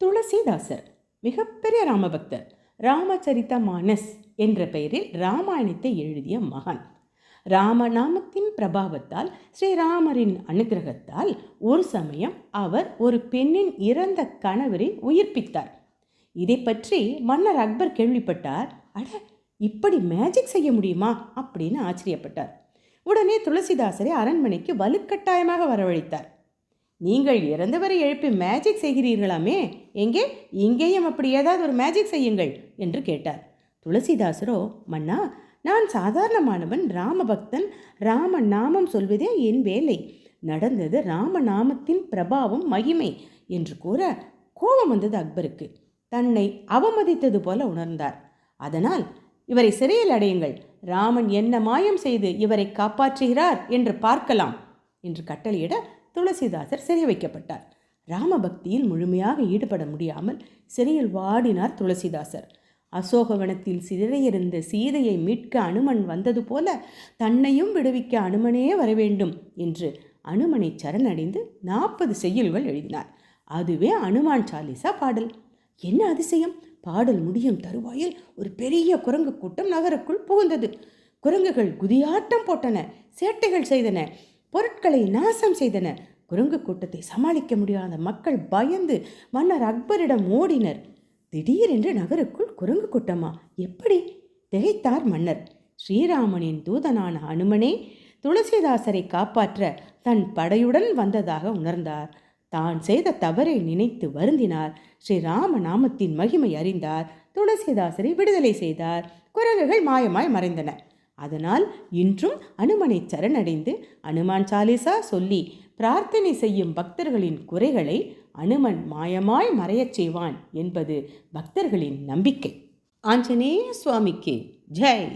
துளசிதாசர் மிகப்பெரிய ராமபக்தர். ராமச்சரித மானஸ் என்ற பெயரில் ராமாயணத்தை எழுதிய மகான். ராமநாமத்தின் பிரபாவத்தால், ஸ்ரீராமரின் அனுகிரகத்தால் ஒரு சமயம் அவர் ஒரு பெண்ணின் இறந்த கணவரை உயிர்ப்பித்தார். இதை பற்றி மன்னர் அக்பர் கேள்விப்பட்டார். அட, இப்படி மேஜிக் செய்ய முடியுமா அப்படின்னு ஆச்சரியப்பட்டார். உடனே துளசிதாசரை அரண்மனைக்கு வலுக்கட்டாயமாக வரவழைத்தார். நீங்கள் இறந்தவரை எழுப்பி மேஜிக் செய்கிறீர்களாமே, எங்கே இங்கேயும் அப்படி ஏதாவது ஒரு மேஜிக் செய்யுங்கள் என்று கேட்டார். துளசிதாசரோ, மன்னா, நான் சாதாரணமானவன், ராமபக்தன், ராம நாமம் சொல்வதே என் வேலை. நடந்தது ராமநாமத்தின் பிரபாவம், மகிமை என்று கூற கோபம் வந்தது அக்பருக்கு. தன்னை அவமதித்தது போல உணர்ந்தார். அதனால், இவரை சிறையில் அடையுங்கள், ராமன் என்ன மாயம் செய்து இவரை காப்பாற்றுகிறார் என்று பார்க்கலாம் என்று கட்டளையிட துளசிதாசர் சிறை வைக்கப்பட்டார். ராமபக்தியில் முழுமையாக ஈடுபட முடியாமல் சிறையில் வாடினார் துளசிதாசர். அசோகவனத்தில் சிறையிருந்த சீதையை மீட்க அனுமன் வந்தது போல தன்னையும் விடுவிக்க அனுமனே வரவேண்டும் என்று அனுமனை சரணடைந்து 40 செய்யுள்கள் எழுதினார். அதுவே அனுமான் சாலிசா பாடல். என்ன அதிசயம்! பாடல் முடியும் தருவாயில் ஒரு பெரிய குரங்கு கூட்டம் நகருக்குள் புகுந்தது. குரங்குகள் குதியாட்டம் போட்டன, சேட்டைகள் செய்தன, பொருட்களை நாசம் செய்தன. குரங்கு கூட்டத்தை சமாளிக்க முடியாத மக்கள் பயந்து மன்னர் அக்பரிடம் ஓடினர். திடீரென்று நகருக்குள் குரங்கு கூட்டமா? எப்படி? திகைத்தார் மன்னர். ஸ்ரீராமனின் தூதனான அனுமனே துளசிதாசரை காப்பாற்ற தன் படையுடன் வந்ததாக உணர்ந்தார். தான் செய்த தவறை நினைத்து வருந்தினார். ஸ்ரீராம நாமத்தின் மகிமை அறிந்தார். துளசிதாசரை விடுதலை செய்தார். குரங்குகள் மாயமாய் மறைந்தன. அதனால் இன்றும் அனுமனை சரணடைந்து அனுமான் சாலிசா சொல்லி பிரார்த்தனை செய்யும் பக்தர்களின் குறைகளை அனுமன் மாயமாய் மறையச் செய்வான் என்பது பக்தர்களின் நம்பிக்கை. ஆஞ்சநேய சுவாமிக்கு ஜெய்.